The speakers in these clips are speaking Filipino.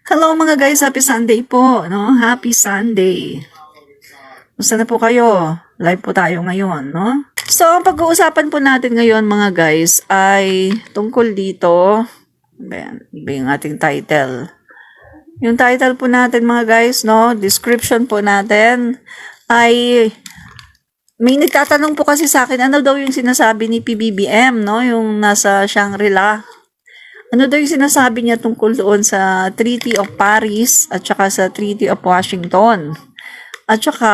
Hello mga guys, happy Sunday po, no? Happy Sunday. Musta na po kayo? Live po tayo ngayon, no? So, ang pag-uusapan po natin ngayon mga guys ay tungkol dito. Ayan, iba yung ating title. Yung title po natin mga guys, no? Description po natin ay may nagtatanong po kasi sa akin, ano daw yung sinasabi ni PBBM, no? Yung nasa Shangri-La. Ano daw yung sinasabi niya tungkol doon sa Treaty of Paris at saka sa Treaty of Washington. At saka,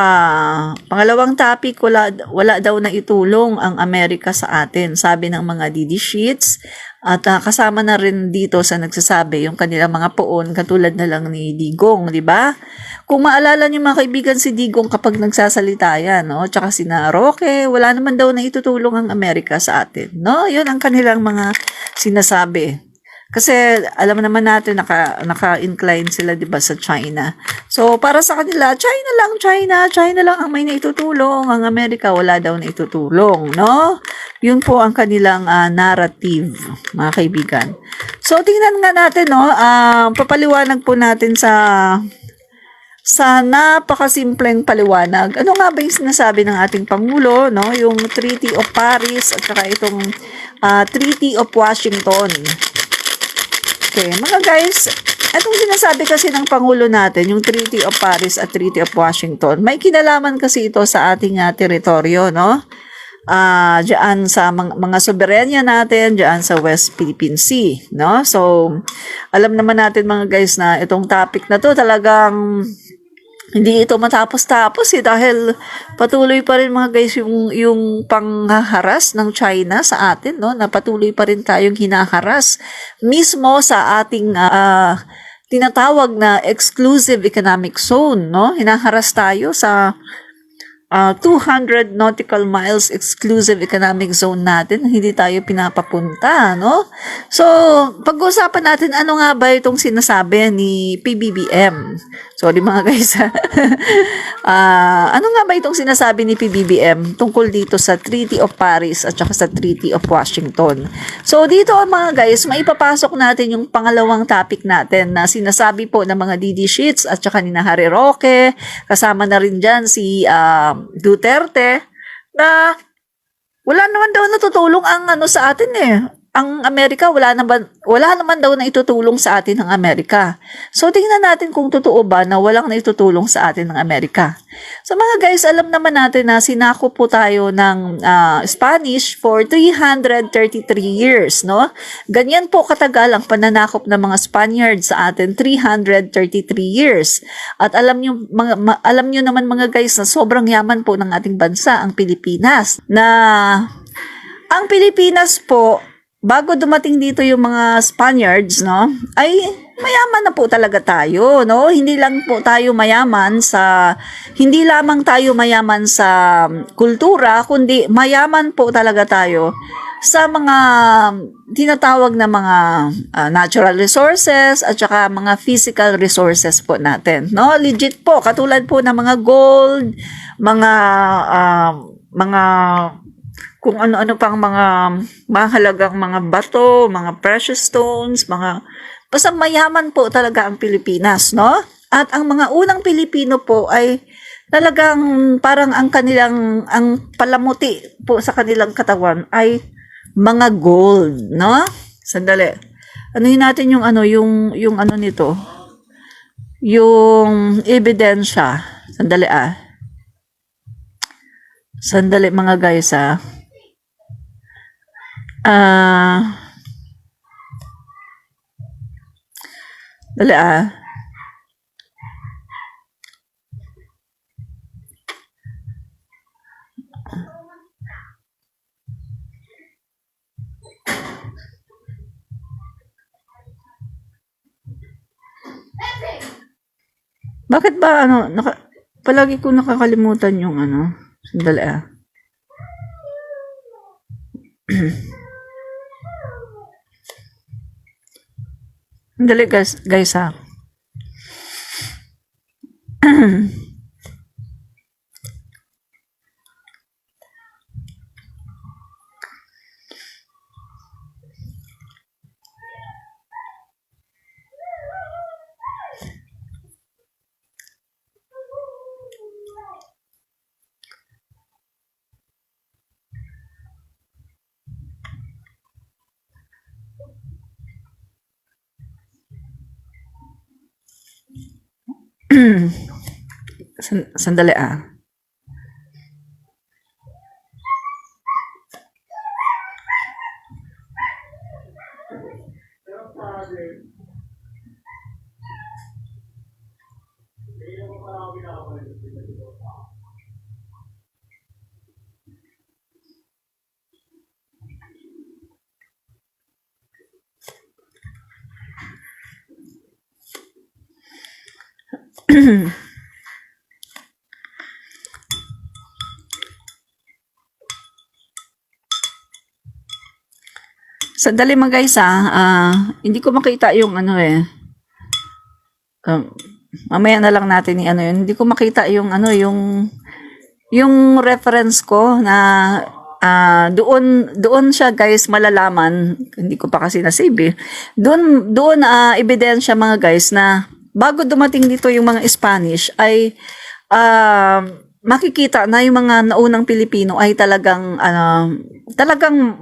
pangalawang topic, wala daw na itulong ang Amerika sa atin, sabi ng mga DD sheets. At kasama na rin dito sa nagsasabi yung kanilang mga poon, katulad na lang ni Digong, di ba? Kung maalala niyo mga kaibigan, si Digong kapag nagsasalita yan, no? Tsaka si Roque, wala naman daw na itutulong ang Amerika sa atin, no? Yun ang kanilang mga sinasabi. Kasi alam naman natin naka-incline sila 'di ba sa China. So para sa kanila, China lang ang may naitutulong, ang Amerika wala daw na itutulong, no? Yun po ang kanilang narrative, mga kaibigan. So tingnan nga natin, no, papaliwanag po natin sa napakasimpleng paliwanag. Ano nga ba yung sinasabi ng ating Pangulo, no? Yung Treaty of Paris at saka itong Treaty of Washington. Okay, mga guys, itong sinasabi kasi ng Pangulo natin, yung Treaty of Paris at Treaty of Washington, may kinalaman kasi ito sa ating teritoryo, no? Diyan sa mga soberanya natin, diyan sa West Philippine Sea, no? So, alam naman natin mga guys na itong topic na to talagang hindi ito matapos-tapos dahil patuloy pa rin mga guys yung panghaharas ng China sa atin, no? Na patuloy pa rin tayong hinaharas mismo sa ating tinatawag na exclusive economic zone, no? Hinaharas tayo sa 200 nautical miles exclusive economic zone natin, hindi tayo pinapapunta, no? So, pag-uusapan natin ano nga ba itong sinasabi ni PBBM. Sorry mga guys. Ano nga ba itong sinasabi ni PBBM tungkol dito sa Treaty of Paris at saka sa Treaty of Washington? So, dito mga guys, maipapasok natin yung pangalawang topic natin na sinasabi po ng mga DD sheets at saka ni Harry Roque, kasama na rin dyan si Duterte, na wala naman daw natutulong ang sa atin ang Amerika, wala naman daw na itutulong sa atin ng Amerika. So, tingnan natin kung totoo ba na walang naitutulong sa atin ng Amerika. So, mga guys, alam naman natin na sinakop po tayo ng Spanish for 333 years, no? Ganyan po katagal ang pananakop ng mga Spaniards sa atin, 333 years. At alam nyo naman mga guys na sobrang yaman po ng ating bansa, ang Pilipinas. Ang Pilipinas po, bago dumating dito yung mga Spaniards, no, ay mayaman na po talaga tayo, no? Hindi lamang tayo mayaman sa kultura, kundi mayaman po talaga tayo sa mga tinatawag na mga natural resources at saka mga physical resources po natin, no? Legit po, katulad po ng mga gold, mga kung ano-ano pang mga mahalagang mga bato, mga precious stones, basta mayaman po talaga ang Pilipinas, no? At ang mga unang Pilipino po ay talagang parang ang palamuti po sa kanilang katawan ay mga gold, no? Sandali. Anuhin natin yung ano nito? Yung ebidensya. Sandali mga guys dali Bakit ba palagi ko nakakalimutan yung sandali Sandali guys Sandali ah. Sandali mga guys hindi ko makita yung ano eh. Mamaya na lang natin i-ano yun. Hindi ko makita yung ano, yung reference ko na doon siya guys malalaman. Hindi ko pa kasi na-save eh. Doon ebidensya mga guys na bago dumating dito yung mga Spanish ay makikita na yung mga naunang Pilipino ay talagang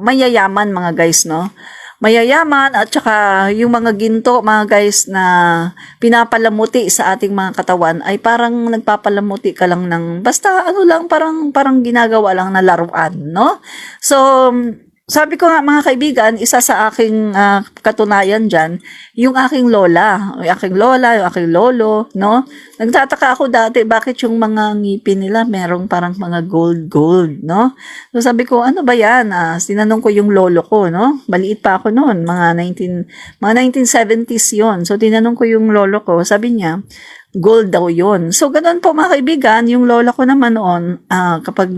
mayayaman mga guys, no? Mayayaman at saka yung mga ginto mga guys na pinapalamuti sa ating mga katawan ay parang nagpapalamuti ka lang ng basta ano lang parang ginagawa lang na laruan, no? So sabi ko nga mga kaibigan, isa sa aking katunayan dyan, yung aking lola, yung aking lolo, no? Nagtataka ako dati, bakit yung mga ngipin nila merong parang mga gold, no? So sabi ko, ano ba yan? Sinanong ko yung lolo ko, no? Maliit pa ako noon, mga 1970s yon. So tinanong ko yung lolo ko, sabi niya, gold daw yon. So, ganun po mga kaibigan, yung lola ko naman noon, kapag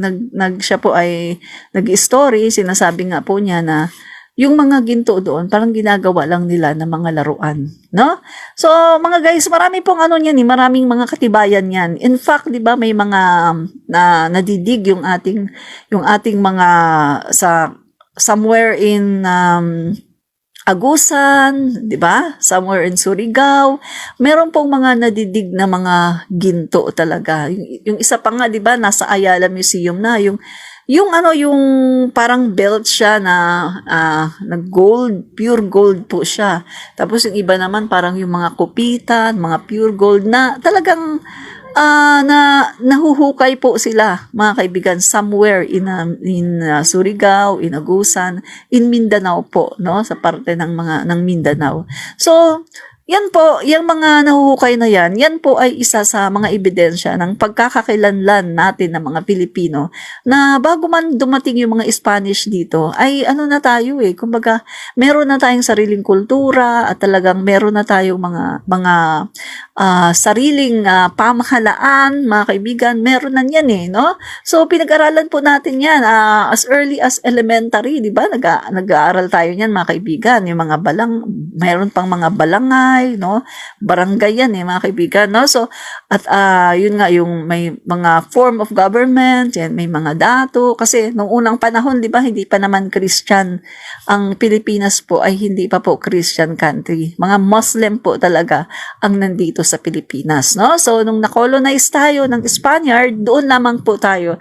siya po ay nag-story, sinasabi nga po niya na yung mga ginto doon, parang ginagawa lang nila ng mga laruan, no? So, mga guys, marami pong ano niyan, maraming mga katibayan yan. In fact, di ba, may mga nadidig yung ating mga somewhere in Agusan, 'di ba? Somewhere in Surigao, meron pong mga nadidig na mga ginto talaga. Yung isa pa nga, 'di ba, nasa Ayala Museum na yung parang belt siya na gold, pure gold po siya. Tapos yung iba naman parang yung mga kupitan, mga pure gold na talagang nahuhukay po sila mga kaibigan somewhere in Surigao, in Agusan, in Mindanao po, no, sa parte ng Mindanao. So yan po, yung mga nahuhukay na yan po ay isa sa mga ebidensya ng pagkakakilanlan natin ng mga Pilipino na bago man dumating yung mga Spanish dito, ay ano na tayo kumbaga meron na tayong sariling kultura at talagang meron na tayong mga sariling pamahalaan, mga kaibigan, meron na yan no? So pinag-aralan po natin yan as early as elementary, di ba? Nag-aaral tayo niyan mga kaibigan, yung mga mayroon pang mga balangay, no? Barangay yan mga kaibigan, no? So at yun nga yung may mga form of government, yan, may mga dato kasi nung unang panahon, di ba, hindi pa naman Christian ang Pilipinas po, ay hindi pa po Christian country. Mga Muslim po talaga ang nandito sa Pilipinas, no? So nung na-colonize tayo ng Spaniard, doon lamang po tayo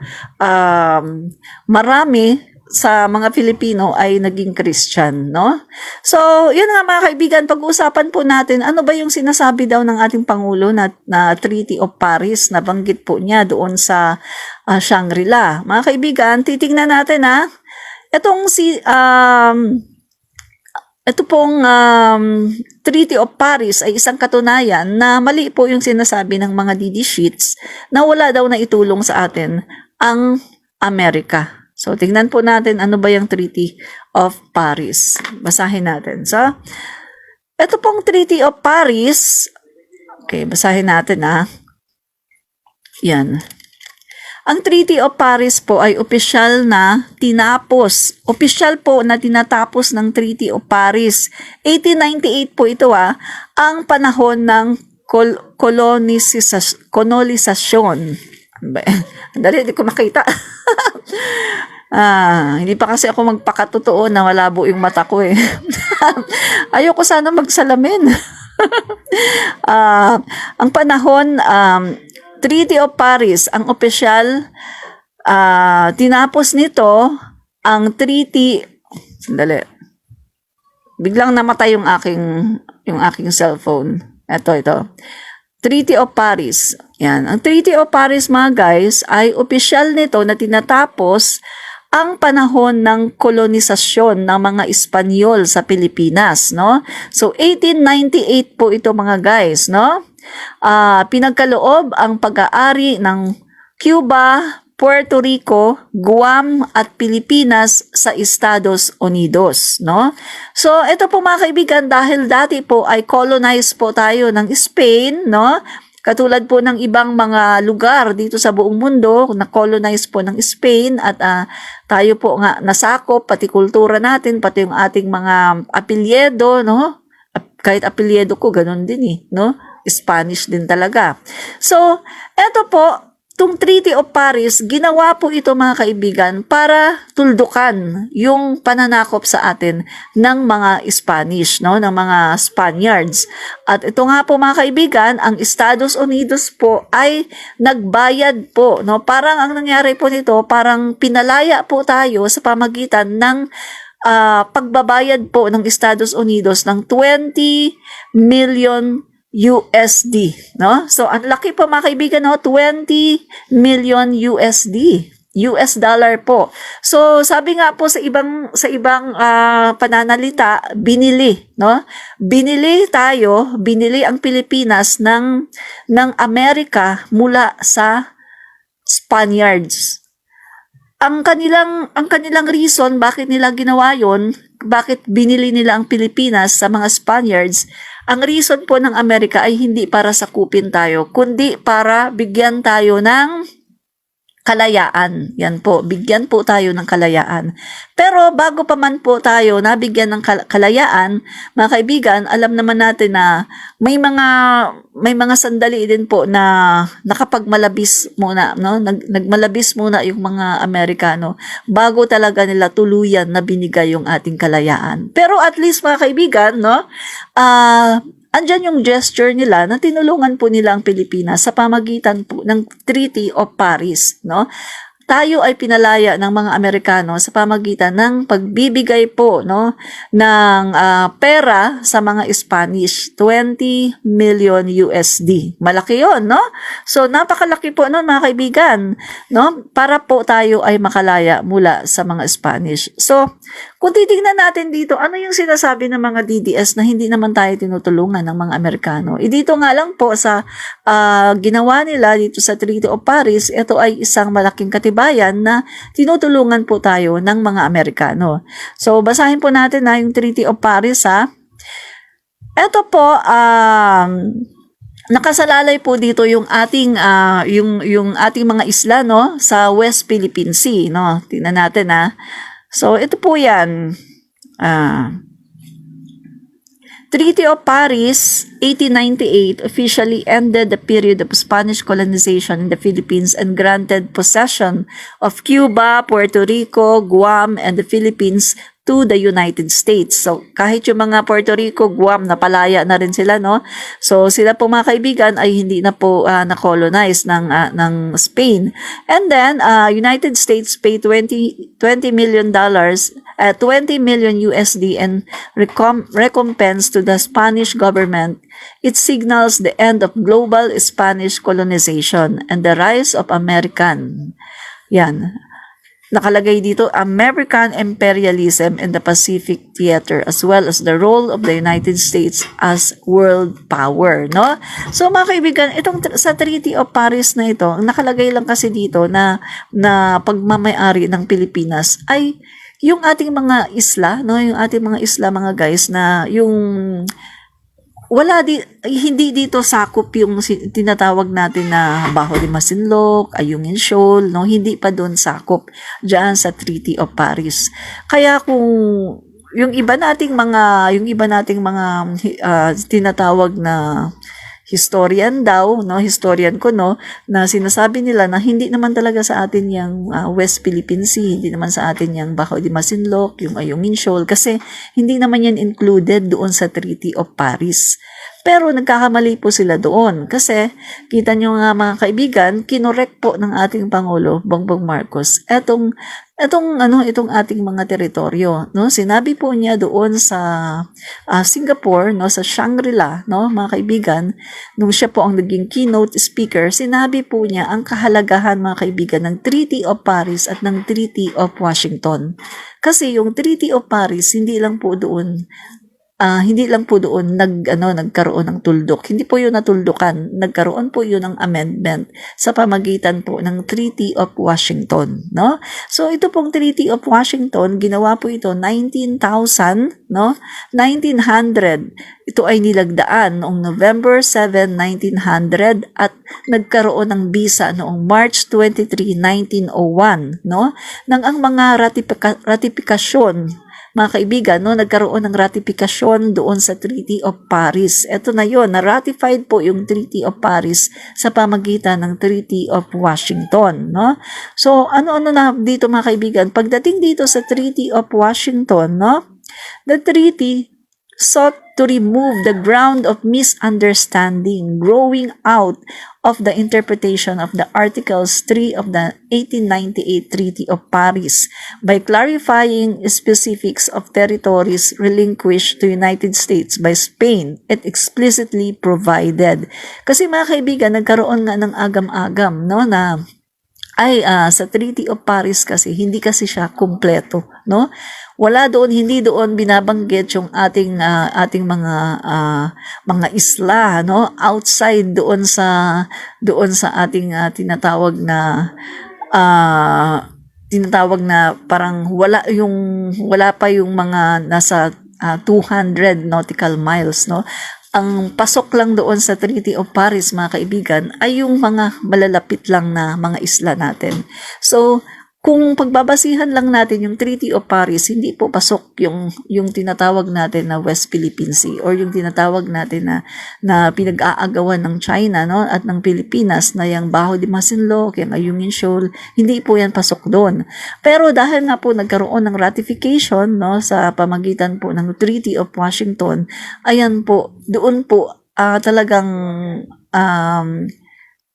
marami sa mga Pilipino ay naging Christian, no? So, yun nga mga kaibigan, pag-uusapan po natin, ano ba yung sinasabi daw ng ating Pangulo na Treaty of Paris, na banggit po niya doon sa Shangri-La. Mga kaibigan, titingnan natin ito pong Treaty of Paris ay isang katunayan na mali po yung sinasabi ng mga DD sheets na wala daw na itulong sa atin ang Amerika. So, tingnan po natin ano ba yung Treaty of Paris. Basahin natin. So, ito pong Treaty of Paris, okay, basahin natin Yan. Ang Treaty of Paris po ay opisyal po na tinatapos ng Treaty of Paris. 1898 po ito ang panahon ng kolonisasyon. Dali, hindi ko makita. Hindi pa kasi ako magpakatotoo na malabo yung mata ko Ayoko sana magsalamin. Ang panahon, Treaty of Paris, ang opisyal, tinapos nito ang treaty, sandali, biglang namatay yung aking cellphone. Ito. Treaty of Paris. Yan. Ang Treaty of Paris, mga guys, ay opisyal nito na tinatapos ang panahon ng kolonisasyon ng mga Espanyol sa Pilipinas, no? So 1898 po ito, mga guys, no? Pinagkaloob ang pag-aari ng Cuba, Puerto Rico, Guam at Pilipinas sa Estados Unidos, no? So ito po, mga kaibigan, dahil dati po ay colonized po tayo ng Spain, no? Katulad po ng ibang mga lugar dito sa buong mundo, na-colonize po ng Spain at tayo po nga nasakop, pati kultura natin, pati yung ating mga apelyedo, no? Kahit apelyedo ko, ganun din eh, no? Spanish din talaga. So, eto po, itong Treaty of Paris, ginawa po ito, mga kaibigan, para tuldukan yung pananakop sa atin ng mga Spanish, no, ng mga Spaniards. At ito nga po, mga kaibigan, ang Estados Unidos po ay nagbayad po, no. Parang ang nangyari po nito, parang pinalaya po tayo sa pamagitan ng pagbabayad po ng Estados Unidos ng 20 million USD, no? So, ang laki po, mga kaibigan, no? 20 million USD. US dollar po. So, sabi nga po sa ibang pananalita, binili, no? Binili ang Pilipinas ng Amerika mula sa Spaniards. Ang kanilang reason bakit nila ginawa 'yon, bakit binili nila ang Pilipinas sa mga Spaniards, ang reason po ng Amerika ay hindi para sakupin tayo, kundi para bigyan tayo ng kalayaan. Yan po, bigyan po tayo ng kalayaan. Pero bago pa man po tayo nabigyan ng kalayaan, mga kaibigan, alam naman natin na may mga sandali din po na nakapagmalabis muna, no? Nagmalabis muna yung mga Amerikano bago talaga nila tuluyan na binigay yung ating kalayaan. Pero at least, mga kaibigan, no? Andyan yung gesture nila na tinulungan po nila ang Pilipinas sa pamagitan po ng Treaty of Paris, no? Tayo ay pinalaya ng mga Amerikano sa pamagitan ng pagbibigay po, no, ng pera sa mga Spanish, 20 million USD. Malaki 'yon, no? So napakalaki po noon, mga kaibigan, no? Para po tayo ay makalaya mula sa mga Spanish. So kung titingnan natin dito, ano yung sinasabi ng mga DDS na hindi naman tayo tinutulungan ng mga Amerikano? Dito nga lang po sa ginawa nila dito sa Treaty of Paris, ito ay isang malaking katibayan na tinutulungan po tayo ng mga Amerikano. So basahin po natin na yung Treaty of Paris, ha. Ito po, nakasalalay po dito yung ating yung ating mga isla, no, sa West Philippine Sea, no. Tingnan natin, ha. So, ito po yan. Treaty of Paris, 1898, officially ended the period of Spanish colonization in the Philippines and granted possession of Cuba, Puerto Rico, Guam, and the Philippines to the United States. So, kahit yung mga Puerto Rico, Guam, napalaya na rin sila, no? So, sila po, mga kaibigan, ay hindi na po na-colonize ng Spain. And then, United States paid $20 million, 20 million USD and recompense to the Spanish government. It signals the end of global Spanish colonization and the rise of American. Yan. Nakalagay dito, American imperialism in the Pacific theater as well as the role of the United States as world power, no? So, mga kaibigan, itong sa Treaty of Paris na ito, nakalagay lang kasi dito na pagmamay-ari ng Pilipinas ay yung ating mga isla, no? Yung ating mga isla, mga guys, na yung hindi dito sakop yung tinatawag natin na Bajo de Masinloc, Ayungin Shoal, no? Hindi pa doon sakop diyan sa Treaty of Paris. Kaya kung yung iba nating mga tinatawag na historian daw, no, historian ko, no, na sinasabi nila na hindi naman talaga sa atin yung West Philippine Sea, hindi naman sa atin yung Bajo de Masinloc, yung Ayungin Shoal, kasi hindi naman yan included doon sa Treaty of Paris. Pero nagkakamali po sila doon kasi kita nyo nga, mga kaibigan, kinorek po ng ating Pangulo, Bongbong Marcos, etong itong ating mga teritoryo, no? Sinabi po niya doon sa Singapore, no, sa Shangri-La, no, mga kaibigan, nung siya po ang naging keynote speaker, sinabi po niya ang kahalagahan, mga kaibigan, ng Treaty of Paris at ng Treaty of Washington. Kasi yung Treaty of Paris hindi lang po doon nagkaroon ng tuldok. Hindi po yun natuldukan. Nagkaroon po yun ng amendment sa pamagitan po ng Treaty of Washington, no? So ito pong Treaty of Washington, ginawa po ito 19,000, no? 1900. Ito ay nilagdaan noong November 7, 1900 at nagkaroon ng bisa noong March 23, 1901, no? Nang ang mga ratifikasyon, mga kaibigan, no, nagkaroon ng ratifikasyon doon sa Treaty of Paris. Ito na yon, na-ratified po yung Treaty of Paris sa pamagitan ng Treaty of Washington, no? So, ano-ano na dito, mga kaibigan? Pagdating dito sa Treaty of Washington, no, the treaty sought to remove the ground of misunderstanding growing out of the interpretation of the Articles 3 of the 1898 Treaty of Paris by clarifying specifics of territories relinquished to United States by Spain. It explicitly provided. Kasi mga kaibigan, nagkaroon nga ng agam-agam, no, na sa Treaty of Paris kasi hindi kasi siya kumpleto, no? Hindi doon binabanggit yung ating mga isla, no? Outside doon sa ating tinatawag na parang wala pa yung mga nasa 200 nautical miles, no? Ang pasok lang doon sa Treaty of Paris, mga kaibigan, ay yung mga malalapit lang na mga isla natin. So, kung pagbabasihan lang natin yung Treaty of Paris, hindi po pasok yung tinatawag natin na West Philippine Sea or yung tinatawag natin na pinag-aagawan ng China, no, at ng Pilipinas na yung Bajo de Masinloc, yung Ayungin Shoal, hindi po yan pasok doon. Pero dahil nga po nagkaroon ng ratification, no, sa pamagitan po ng Treaty of Washington, ayan po, doon po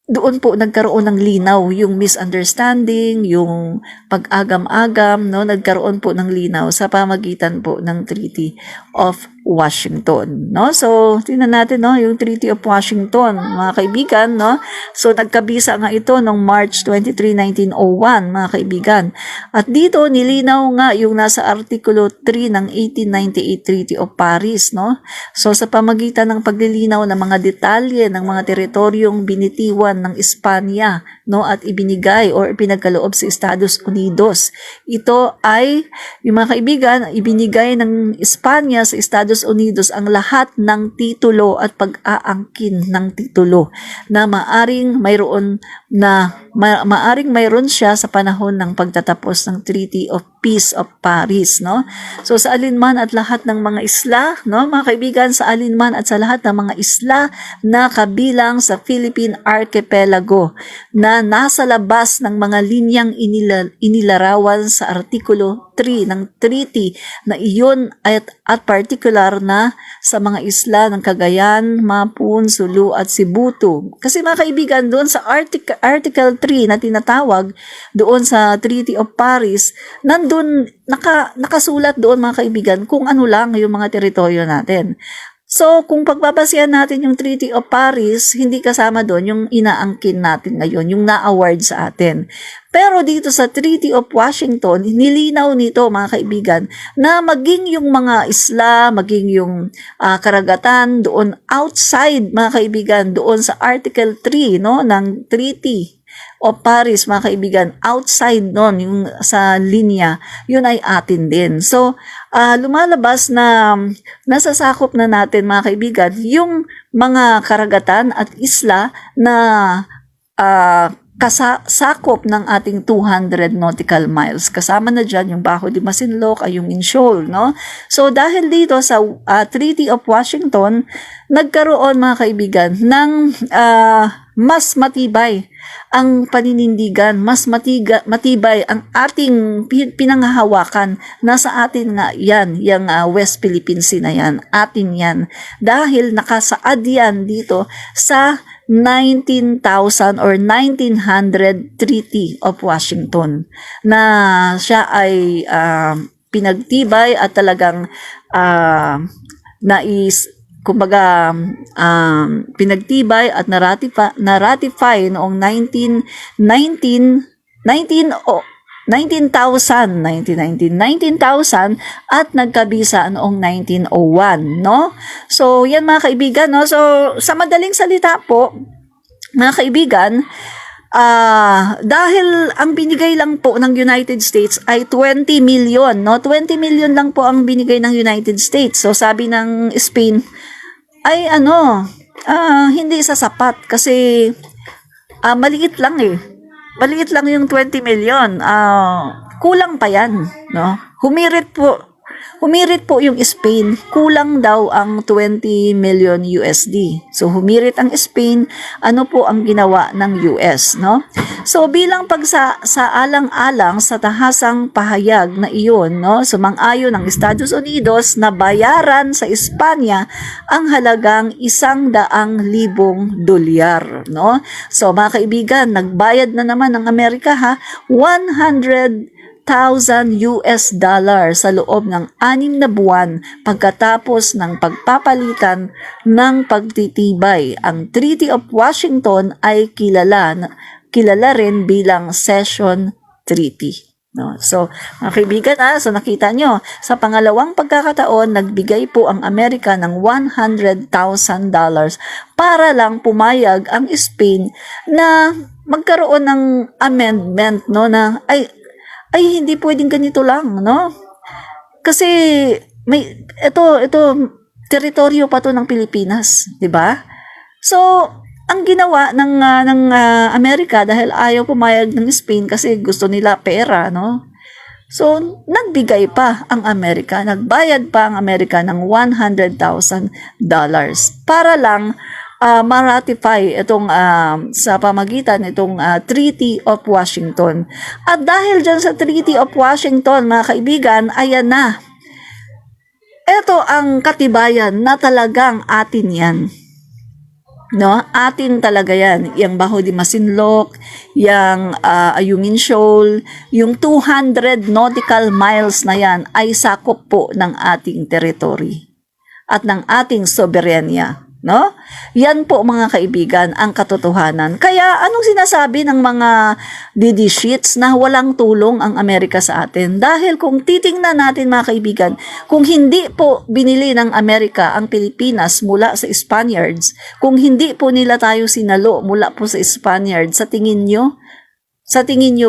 doon po nagkaroon ng linaw yung misunderstanding, yung pag-agam-agam, no, nagkaroon po ng linaw sa pamagitan po ng Treaty of Washington, no? So, tingnan natin, no, yung Treaty of Washington, mga kaibigan, no? So, nagkabisa nga ito noong March 23, 1901, mga kaibigan. At dito, nilinaw nga yung nasa Artikulo 3 ng 1898 Treaty of Paris, no? So, sa pamagitan ng paglilinaw ng mga detalye ng mga teritoryong binitiwan ng Espanya, no, at ibinigay or pinagkaloob sa Estados Unidos. Ito ay, yung mga kaibigan, ibinigay ng Espanya sa Estados Unidos ang lahat ng titulo at pag-aangkin ng titulo na maaring mayroon siya sa panahon ng pagtatapos ng Treaty of Peace of Paris, no? So sa alinman at lahat ng mga isla, no, mga kaibigan, sa alinman at sa lahat ng mga isla na kabilang sa Philippine Archipelago na nasa labas ng mga linyang inilarawan sa Artikulo 3 ng treaty na iyon at particular na sa mga isla ng Cagayan, Mapun, Sulu at Sibutu. Kasi mga kaibigan, doon sa Article 3 na tinatawag doon sa Treaty of Paris, nandun nakasulat doon, mga kaibigan, kung ano lang yung mga teritoryo natin. So, kung pagbabasihan natin yung Treaty of Paris, hindi kasama doon yung inaangkin natin ngayon, yung na-award sa atin. Pero dito sa Treaty of Washington, nilinaw nito, mga kaibigan, na maging yung mga isla, maging yung karagatan doon outside, mga kaibigan, doon sa Article 3, no, ng Treaty of Paris, mga kaibigan, outside nun, yung sa linya, yun ay atin din. So, lumalabas na nasasakop na natin, mga kaibigan, yung mga karagatan at isla na kasakop ng ating 200 nautical miles. Kasama na dyan yung Bajo de Masinloc, Ayungin Shoal, no? So, dahil dito sa Treaty of Washington, nagkaroon, mga kaibigan, ng mas matibay ang paninindigan, mas matibay ang ating pinanghahawakan. Nasa atin nga yan, yung West Philippine Sea na yan, atin yan. Dahil nakasaad yan dito sa 19,000 or 1900 Treaty of Washington na siya ay pinagtibay at talagang pinagtibay at na-ratify noong 19,000 at nagkabisa noong 1901, no? So, yan mga kaibigan, no? So, sa madaling salita po, mga kaibigan, dahil ang binigay lang po ng United States ay 20 million, no? 20 million lang po ang binigay ng United States. So, sabi ng Spain, ay hindi sasapat kasi maliit lang eh. Maliit lang yung 20 million. Kulang pa yan, no? Humirit po yung Spain. Kulang daw ang 20 million USD. So humirit ang Spain, ano po ang ginawa ng US, no? So bilang alang-alang sa tahasang pahayag na iyon, no, sumang-ayon ng Estados Unidos na bayaran sa Espanya ang halagang $100,000, no? So mga kaibigan, nagbayad na naman ng Amerika 100,000 US dollar sa loob ng 6 na buwan pagkatapos ng pagpapalitan ng pagtitibay. Ang Treaty of Washington ay kilala rin bilang Cession Treaty. No? So, mga kaibigan, so nakita nyo, sa pangalawang pagkakataon, nagbigay po ang Amerika ng $100,000 para lang pumayag ang Spain na magkaroon ng amendment, no, na ay hindi pwedeng ganito lang, no? Kasi ito teritoryo pa to ng Pilipinas, 'di ba? So, ang ginawa ng Amerika dahil ayaw pumayag ng Spain kasi gusto nila pera, no? So, nagbigay pa ang Amerika, nagbayad pa ang Amerika ng $100,000 para lang ma-ratify itong sa pamagitan itong Treaty of Washington. At dahil dyan sa Treaty of Washington, mga kaibigan, ayan na. Ito ang katibayan na talagang atin yan. No, atin talaga yan. Yung Baho de Masinloc, yung Ayungin Shoal, yung 200 nautical miles na yan ay sakop po ng ating territory at ng ating soberenya. No? Yan po mga kaibigan ang katotohanan. Kaya anong sinasabi ng mga didishits na walang tulong ang Amerika sa atin? Dahil kung titingnan natin mga kaibigan, kung hindi po binili ng Amerika ang Pilipinas mula sa Spaniards, kung hindi po nila tayo sinalo mula po sa Spaniards, sa tingin nyo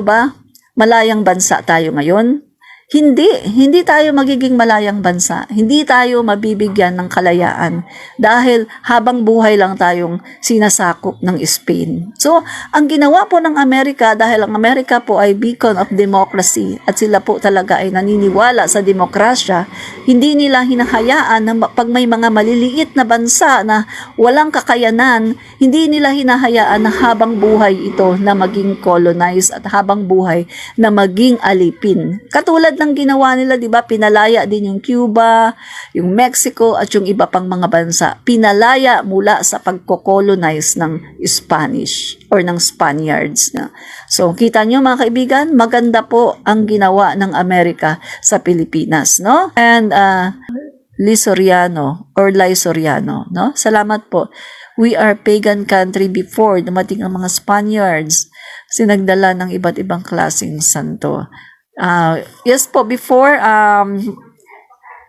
ba malayang bansa tayo ngayon? Hindi tayo magiging malayang bansa. Hindi tayo mabibigyan ng kalayaan dahil habang buhay lang tayong sinasakop ng Spain. So, ang ginawa po ng Amerika, dahil ang Amerika po ay beacon of democracy at sila po talaga ay naniniwala sa demokrasya, hindi nila hinahayaan na pag may mga maliliit na bansa na walang kakayanan, hindi nila hinahayaan na habang buhay ito na maging colonized at habang buhay na maging alipin. Katulad ng ginawa nila, 'di ba? Pinalaya din yung Cuba, yung Mexico at yung iba pang mga bansa. Pinalaya mula sa pagko-colonize ng Spanish or ng Spaniards. So, kita nyo mga kaibigan, maganda po ang ginawa ng Amerika sa Pilipinas, no? And Lee Soriano, no? Salamat po. We are pagan country before dumating ang mga Spaniards. Sinagdala ng iba't ibang klaseng santo. Yes po, before,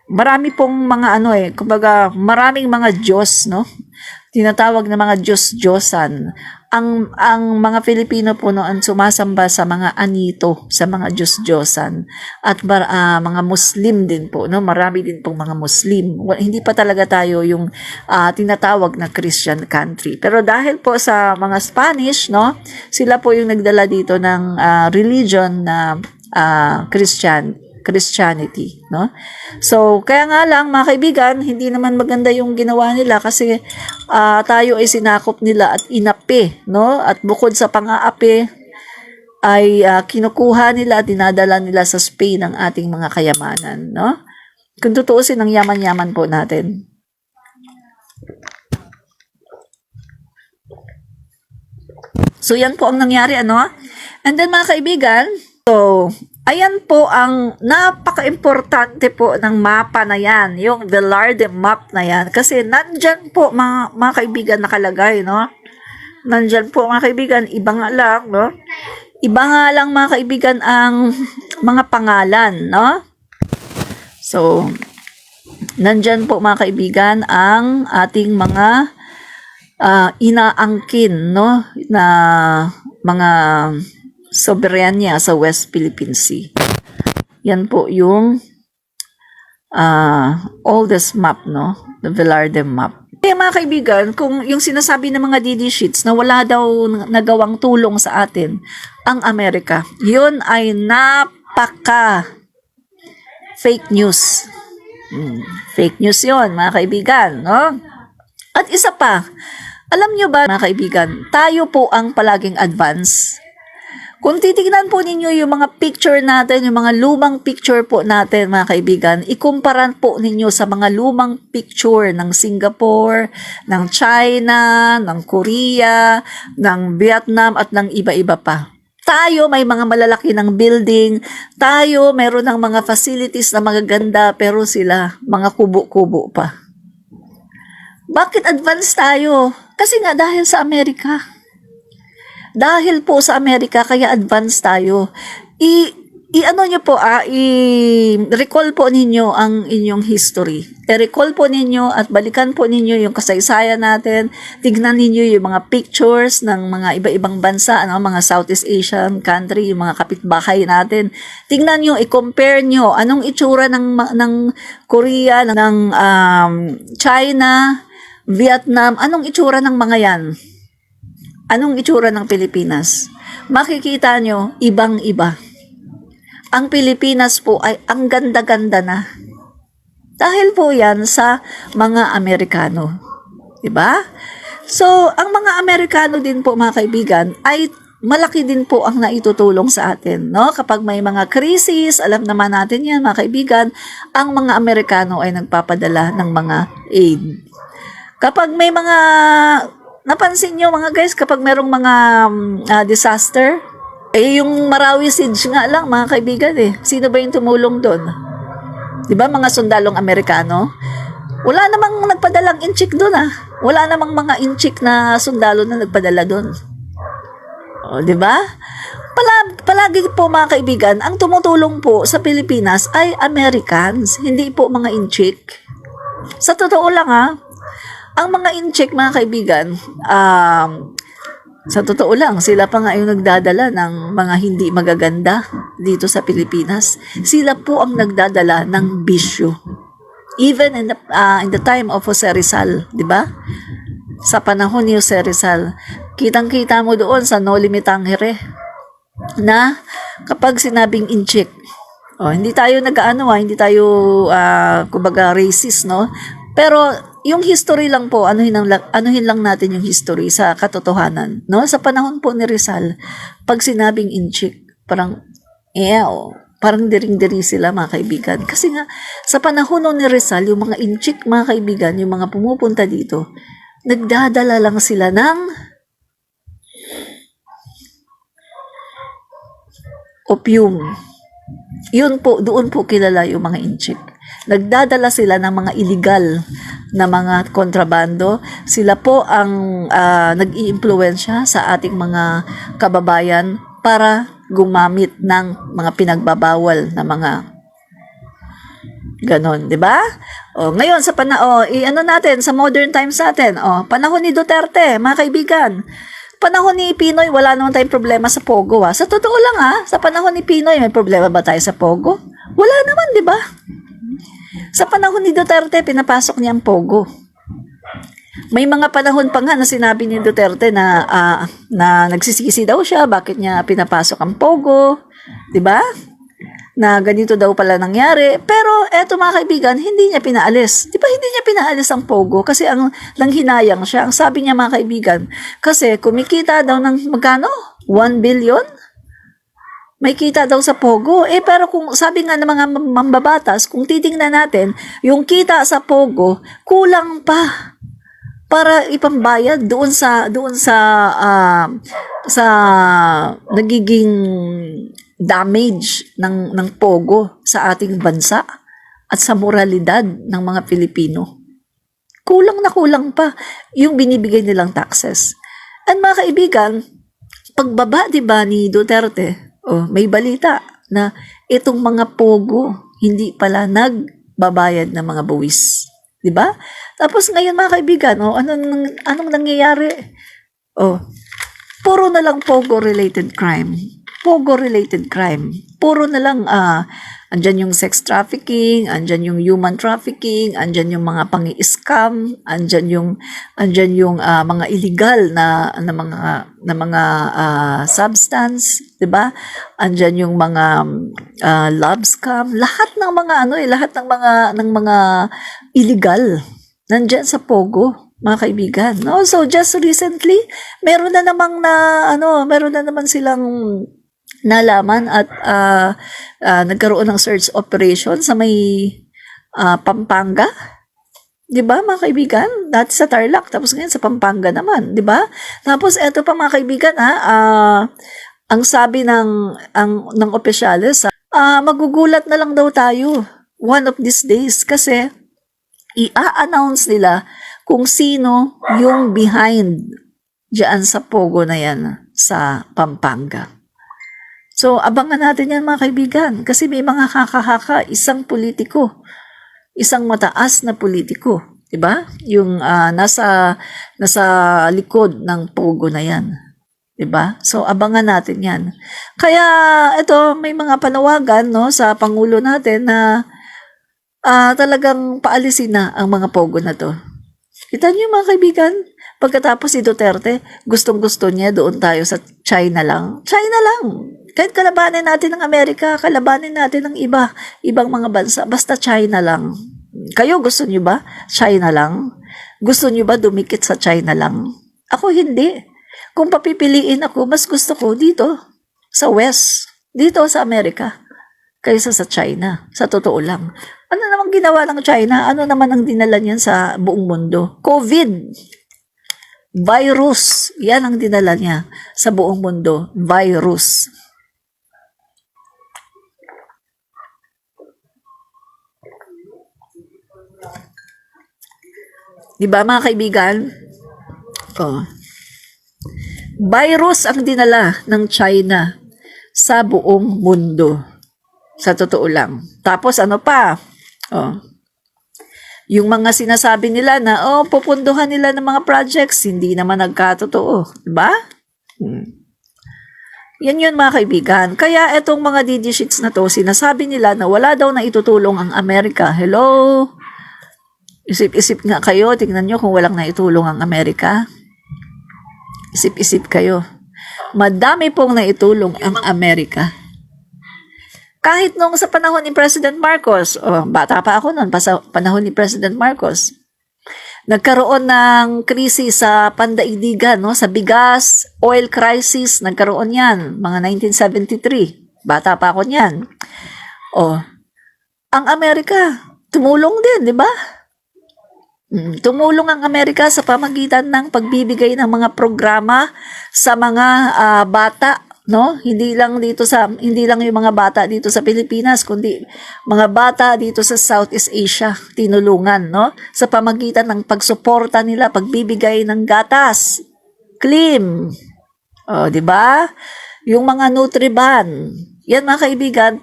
marami pong mga kumbaga, maraming mga Diyos, no? Tinatawag na mga Diyos-Diyosan. Ang mga Filipino po noon sumasamba sa mga anito, sa mga Diyos-Diyosan. At mga Muslim din po, no? Marami din pong mga Muslim. Hindi pa talaga tayo yung tinatawag na Christian country. Pero dahil po sa mga Spanish, no? Sila po yung nagdala dito ng religion na Christianity, no? So, kaya nga lang mga kaibigan, hindi naman maganda yung ginawa nila kasi tayo ay sinakop nila at inapi, no? At bukod sa pang-aapi ay kinukuha nila at dinadala nila sa Spain ang ating mga kayamanan, no? Kung tutuusin, ang yaman-yaman po natin. So, yan po ang nangyari, ano? And then, mga kaibigan, so, ayan po ang napaka-importante po ng mapa na yan, yung Velarde map na yan. Kasi nandyan po, mga kaibigan, nakalagay, no? Nandyan po, mga kaibigan, iba nga lang, no? Iba nga lang, mga kaibigan, ang mga pangalan, no? So, nandyan po, mga kaibigan, ang ating mga inaangkin, no? Na mga soberanya sa West Philippine Sea. Yan po yung oldest map, no? The Velarde map. Kaya mga kaibigan, kung yung sinasabi ng mga DD sheets na wala daw nagawang tulong sa atin ang Amerika, yun ay napaka fake news. Fake news yun, mga kaibigan, no? At isa pa, alam nyo ba, mga kaibigan, tayo po ang palaging advance. Kung titignan po ninyo yung mga picture natin, yung mga lumang picture po natin, mga kaibigan, ikumparan po ninyo sa mga lumang picture ng Singapore, ng China, ng Korea, ng Vietnam, at ng iba-iba pa. Tayo may mga malalaki ng building, tayo meron ng mga facilities na magaganda, pero sila mga kubo-kubo pa. Bakit advance tayo? Kasi nga dahil sa Amerika. Dahil po sa Amerika, kaya advance tayo. I-ano nyo po, i-recall po ninyo ang inyong history. I-recall po ninyo at balikan po ninyo yung kasaysayan natin. Tignan ninyo yung mga pictures ng mga iba-ibang bansa, ano, mga Southeast Asian country, yung mga kapitbahay natin. Tignan nyo, i-compare nyo anong itsura ng Korea, ng China, Vietnam, anong itsura ng mga yan? Anong itsura ng Pilipinas? Makikita nyo, ibang-iba. Ang Pilipinas po ay ang ganda-ganda na. Dahil po yan sa mga Amerikano. Diba? So, ang mga Amerikano din po, mga kaibigan, ay malaki din po ang naitutulong sa atin. No? Kapag may mga krisis, alam naman natin yan, mga kaibigan, ang mga Amerikano ay nagpapadala ng mga aid. Kapag may mga napansin nyo mga guys, kapag merong mga disaster, yung Marawi siege nga lang mga kaibigan Sino ba yung tumulong doon? Diba mga sundalong Amerikano? Wala namang nagpadalang inchik doon Wala namang mga inchik na sundalo na nagpadala doon. O, diba? Palagi po mga kaibigan, ang tumutulong po sa Pilipinas ay Americans, hindi po mga inchik. Sa totoo lang ang mga incheck, mga kaibigan, sa totoo lang, sila pa nga yung nagdadala ng mga hindi magaganda dito sa Pilipinas. Sila po ang nagdadala ng bisyo. Even in the time of Jose Rizal, di ba? Sa panahon ni Jose Rizal, kitang-kita mo doon sa No Limit Tangere na kapag sinabing incheck, hindi tayo hindi tayo kumbaga racist, no? Pero yung history lang po, anuhin lang natin yung history sa katotohanan, no? Sa panahon po ni Rizal, pag sinabing inchik, parang parang diring-diri sila, mga kaibigan. Kasi nga sa panahon ni Rizal, yung mga inchik, mga kaibigan, yung mga pumupunta dito, nagdadala lang sila ng opium. Yun po, doon po kilala yung mga inchik. Nagdadala sila ng mga illegal na mga kontrabando. Sila po ang nag-iimpluwensya sa ating mga kababayan para gumamit ng mga pinagbabawal na mga ganon, di ba? Ngayon sa natin sa modern times natin, panahon ni Duterte, mga kaibigan. Panahon ni Pinoy, wala naman tayong problema sa Pogo. Sa totoo lang sa panahon ni Pinoy, may problema ba tayo sa Pogo? Wala naman, di ba? Sa panahon ni Duterte, pinapasok niya ang Pogo. May mga panahon pa nga na sinabi ni Duterte na nagsisisi daw siya, bakit niya pinapasok ang Pogo, 'di ba? Na ganito daw pala nangyari. Pero eto mga kaibigan, hindi niya pinaalis. 'Di ba hindi niya pinaalis ang Pogo kasi ang nanghinayang siya. Ang sabi niya mga kaibigan, kasi kumikita daw ng magkano? 1 billion? May kita daw sa Pogo. Pero kung sabi nga ng mga mambabatas, kung titingnan natin, yung kita sa Pogo, kulang pa. para ipambayad sa nagiging damage ng pogo sa ating bansa at sa moralidad ng mga Pilipino. Kulang na kulang pa yung binibigay nilang taxes. And mga kaibigan, pagbaba 'di ba ni Duterte, may balita na itong mga pogo hindi pala nagbabayad ng mga buwis, 'di ba? Tapos ngayon mga kaibigan, anong nangyayari? Puro na lang pogo related crime. Pogo related crime. Puro na lang andyan yung sex trafficking, andyan yung human trafficking, andyan yung mga pangi-scam, andyan yung mga illegal na mga substance, 'di ba? Andyan yung mga love scam, lahat ng mga illegal nandiyan sa pogo, mga kaibigan, no? So just recently, meron na naman silang nalaman at nagkaroon ng search operation sa may Pampanga. 'Di ba mga kaibigan? Dati sa Tarlac, tapos ngayon sa Pampanga naman, 'di ba? Tapos eto pa mga kaibigan, ang sabi ng opisyales, magugulat na lang daw tayo one of these days kasi i-announce nila kung sino yung behind diyan sa pogo na yan sa Pampanga. So, abangan natin yan mga kaibigan kasi may mga haka-haka, isang politiko, isang mataas na politiko, 'di ba? Yung nasa likod ng pogo na yan, 'di ba? So, abangan natin yan. Kaya ito, may mga panawagan no sa pangulo natin na talagang paalisin na ang mga pogo na to. Kita niyo mga kaibigan, pagkatapos si Duterte, gustong-gusto niya doon tayo sa China lang. China lang. Kahit kalabanin natin ng Amerika, kalabanin natin ng ibang mga bansa, basta China lang. Kayo gusto niyo ba China lang? Gusto niyo ba dumikit sa China lang? Ako hindi. Kung papipiliin ako, mas gusto ko dito sa West, dito sa Amerika, kaysa sa China. Sa totoo lang. Ano namang ginawa ng China? Ano naman ang dinala niyan sa buong mundo? COVID. Virus. Yan ang dinala niya sa buong mundo. Virus. Diba mga kaibigan? Virus ang dinala ng China sa buong mundo. Sa totoo lang. Tapos ano pa? Yung mga sinasabi nila na, pupunduhan nila ng mga projects, hindi naman nagkatotoo. Diba? Yan yun mga kaibigan. Kaya itong mga DD sheets na to, sinasabi nila na wala daw na itutulong ang Amerika. Hello? Isip-isip nga kayo, tingnan nyo kung walang naitulong ang Amerika. Isip-isip kayo. Madami pong naitulong ang Amerika. Kahit nung sa panahon ni President Marcos, bata pa ako noon, sa panahon ni President Marcos, nagkaroon ng krisis sa pandaigdigan, no? Sa bigas, oil crisis, nagkaroon yan, mga 1973. Bata pa ako niyan. Ang Amerika, tumulong din, di ba? Tumulong ang Amerika sa pamagitan ng pagbibigay ng mga programa sa mga bata, no? Hindi lang yung mga bata dito sa Pilipinas, kundi mga bata dito sa Southeast Asia tinulungan, no? Sa pamagitan ng pagsuporta nila, pagbibigay ng gatas, Klim. Di ba? Yung mga Nutriban. Yan mga kaibigan,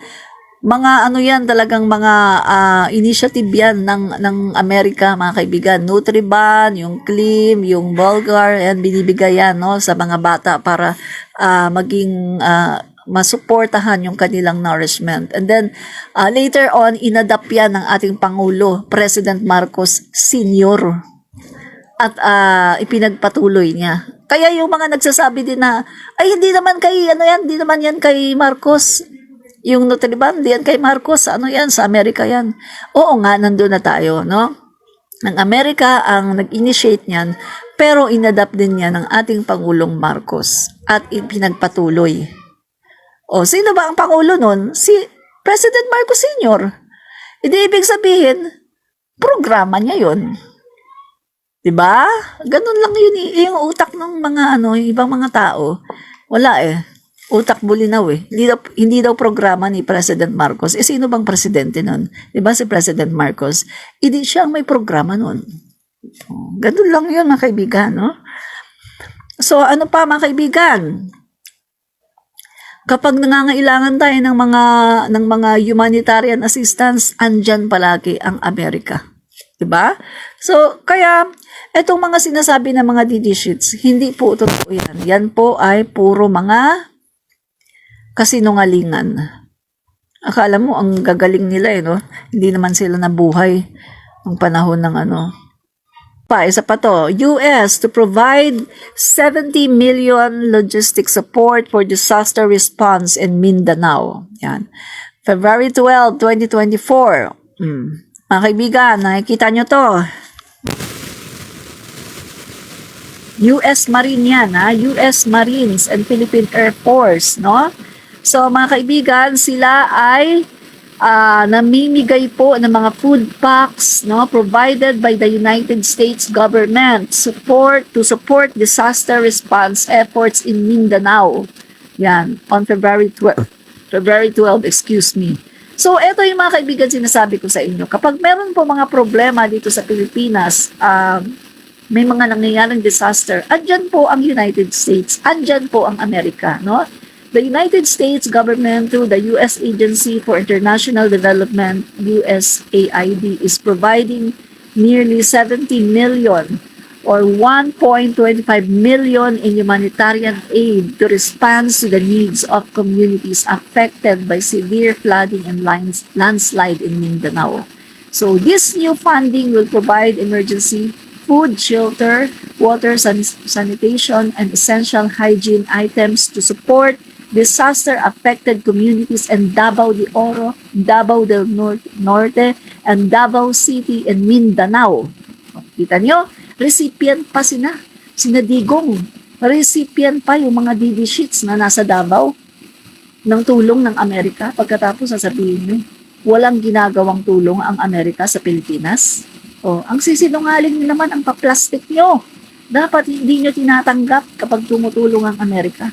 mga yan talagang mga initiative yan ng Amerika mga kaibigan. Nutriban, yung Klim, yung Bulgar, yan binibigay yan no sa mga bata para maging masuportahan yung kanilang nourishment. And then later on inadapt yan ng ating Pangulo, President Marcos Sr. At ipinagpatuloy niya. Kaya yung mga nagsasabi din na ay hindi naman yan kay Marcos. Yung Nutriban, diyan kay Marcos, yan, sa Amerika yan. Oo nga, nandun na tayo, no? Ang Amerika ang nag-initiate niyan, pero inadapt din niya ng ating Pangulong Marcos at ipinagpatuloy. Sino ba ang Pangulo nun? Si President Marcos Sr. Hindi ibig sabihin, programa niya yon. 'Diba? Ganun lang yun eh. Yung utak ng mga yung ibang mga tao, wala eh. Utak bulinaw eh. Hindi daw programa ni President Marcos. Eh, sino bang presidente nun? 'Di ba si President Marcos? Hindi siya ang may programa nun. Ganun lang yun mga kaibigan, no? So, ano pa mga kaibigan? Kapag nangangailangan tayo ng mga humanitarian assistance, andyan palagi ang Amerika. 'Di ba? So, kaya etong mga sinasabi ng mga DD sheets, hindi po totoo yan. Yan po ay puro mga kasinungalingan. Akala mo ang gagaling nila eh, no? Hindi naman sila nabuhay ng panahon ng isa pa to, US to provide 70 million logistic support for disaster response in Mindanao. Yan. February 12, 2024. Mga kaibigan, nakikita nyo to. US Marine yan, ha? US Marines and Philippine Air Force, no? So, mga kaibigan, sila ay namimigay po ng mga food packs, no, provided by the United States government to support disaster response efforts in Mindanao. Yan, on February 12, excuse me. So, eto yung mga kaibigan sinasabi ko sa inyo. Kapag meron po mga problema dito sa Pilipinas, may mga nangyayaring disaster, andyan po ang United States, andyan po ang Amerika, no? The United States government through the U.S. Agency for International Development, USAID, is providing nearly 70 million or 1.25 million in humanitarian aid to respond to the needs of communities affected by severe flooding and landslide in Mindanao. So this new funding will provide emergency food, shelter, water, sanitation, and essential hygiene items to support disaster-affected communities in Davao de Oro, Davao del Norte, and Davao City and Mindanao. Kita nyo, recipient pa sina Digong. Recipient pa yung mga DD sheets na nasa Davao ng tulong ng Amerika. Pagkatapos sasabihin nyo, walang ginagawang tulong ang Amerika sa Pilipinas. Ang sisinungaling nyo naman ang pa-plastic nyo. Dapat hindi nyo tinatanggap kapag tumutulong ang Amerika.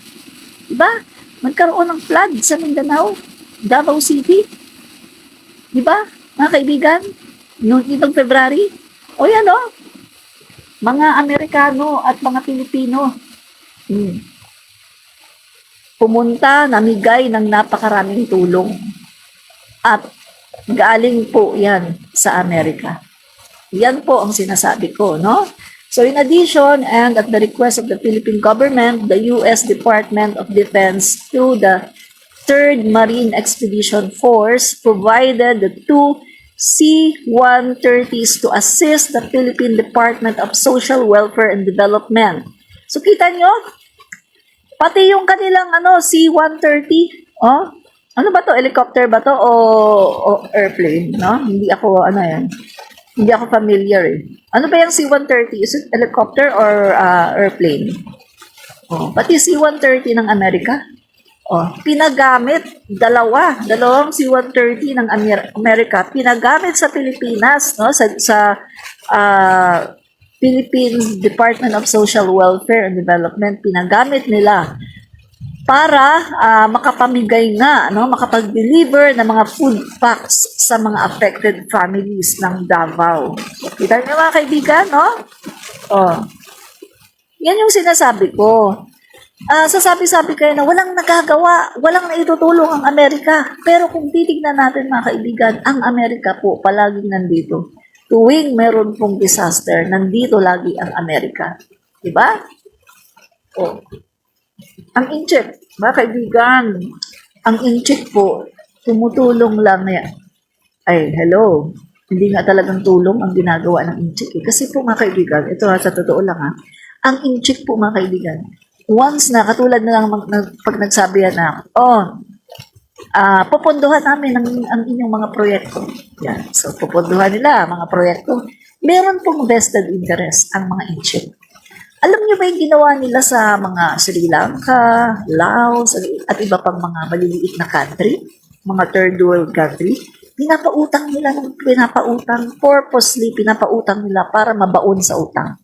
Diba? Magkaroon ng flood sa Mindanao, Davao City. Diba, mga kaibigan? Itong February. Yan mga Amerikano at mga Pilipino. Pumunta, namigay ng napakaraming tulong. At galing po yan sa Amerika. Yan po ang sinasabi ko, no? So in addition, and at the request of the Philippine government, the U.S. Department of Defense through the 3rd Marine Expedition Force provided the 2 C-130s to assist the Philippine Department of Social Welfare and Development. So kita nyo, pati yung kanilang C-130, ano ba to? Helicopter ba to o airplane, no? Hindi ako Hindi ako familiar eh. Ano ba yung C-130? Is it helicopter or airplane? Pati C-130 ng Amerika. Pinagamit, dalawang C-130 ng Amerika, pinagamit sa Pilipinas, no? Sa Philippine Department of Social Welfare and Development, pinagamit nila para makapamigay makapag-deliver ng mga food packs sa mga affected families ng Davao. Kita niyo mga kaibigan, no? Yan yung sinasabi ko. Sasabi-sabi kayo na walang nagagawa, walang naitutulong ang Amerika. Pero kung titignan natin mga kaibigan, ang Amerika po palaging nandito. Tuwing meron pong disaster, nandito lagi ang Amerika. Diba? Ang incheck, mga kaibigan, ang incheck po, tumutulong lang yan. Hello, hindi nga talagang tulong ang ginagawa ng incheck. Kasi po mga kaibigan, ito sa totoo lang ang incheck po mga kaibigan, once na, katulad na lang pag nagsabi yan na, pupunduhan namin ang inyong mga proyekto. Yan. So, pupunduhan nila mga proyekto. Meron pong vested interest ang mga incheck. Alam niyo ba yung ginawa nila sa mga Sri Lanka, Laos, at iba pang mga maliliit na country, mga third world country? Purposely pinapautang nila para mabaon sa utang.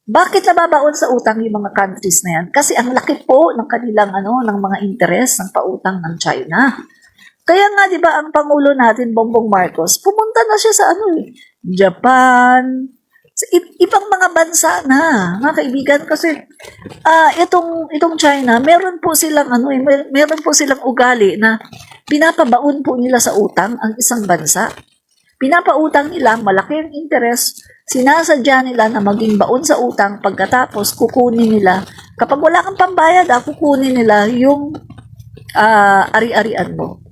Bakit nababaon sa utang yung mga countries na yan? Kasi ang laki po ng kanilang ng mga interes ng pautang ng China. Kaya nga 'di ba ang pangulo natin Bongbong Marcos, pumunta na siya sa Japan, sa ibang mga bansa na, mga kaibigan kasi itong China, meron po silang meron po silang ugali na pinapabaon po nila sa utang ang isang bansa. Pinapautang nila, malaki ang interest, sinasadya nila na maging baon sa utang, pagkatapos kukunin nila. Kapag wala kang pambayad, kukunin nila yung ari-arian mo.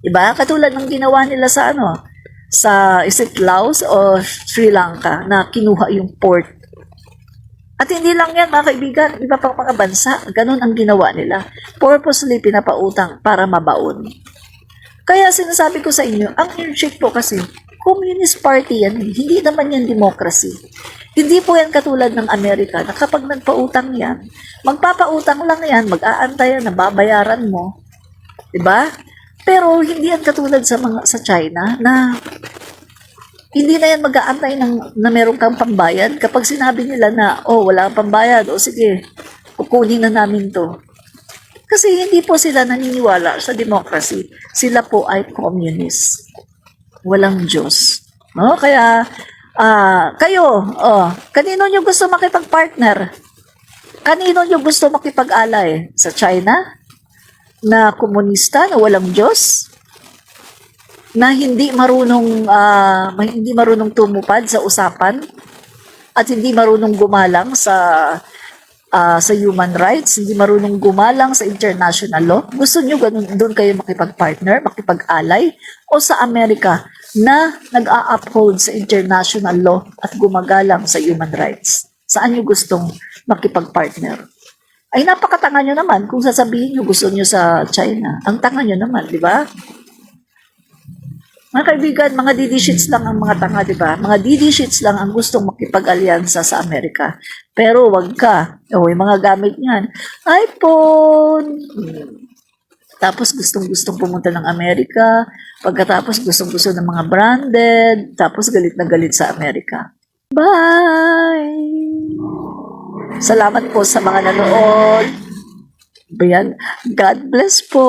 Diba? Katulad ng ginawa nila sa is it Laos o Sri Lanka na kinuha yung port. At hindi lang yan mga kaibigan, iba pang mga bansa, ganun ang ginawa nila. Purposely pinapautang para mabaon. Kaya sinasabi ko sa inyo, ang handshake po kasi, Communist Party yan, hindi naman yan democracy. Hindi po yan katulad ng Amerika na kapag nagpautang yan, magpapautang lang yan, mag-aantay yan, nababayaran mo. Diba? Pero hindi yan katulad sa China na hindi na yan mag-aantay na meron kang pambayad. Kapag sinabi nila na, wala kang pambayad, sige, kukunin na namin to. Kasi hindi po sila naniniwala sa democracy. Sila po ay communist. Walang Diyos. No? Kaya, kayo, kanino nyo gusto makipag-partner? Kanino nyo gusto makipag-alay? Sa China? Na komunista, na walang Diyos? Na hindi marunong tumupad sa usapan? At hindi marunong gumalang sa human rights, hindi marunong gumalang sa international law? Gusto nyo doon kayo makipag-partner, makipag-alay? O sa Amerika na nag-a-uphold sa international law at gumagalang sa human rights? Saan nyo gustong makipag-partner? Ay napakatanga nyo naman kung sasabihin nyo gusto nyo sa China. Ang tanga nyo naman, di ba? Mga kaibigan, mga DD-sheets lang ang mga tanga, di ba? Mga DD-sheets lang ang gustong makipag-alyansa sa Amerika. Pero wag ka. Yung mga gamit niyan, iPhone. Tapos gustong-gustong pumunta ng Amerika. Pagkatapos gustong-gusto ng mga branded. Tapos galit na galit sa Amerika. Bye! Salamat po sa mga nanood. Ayan. God bless po.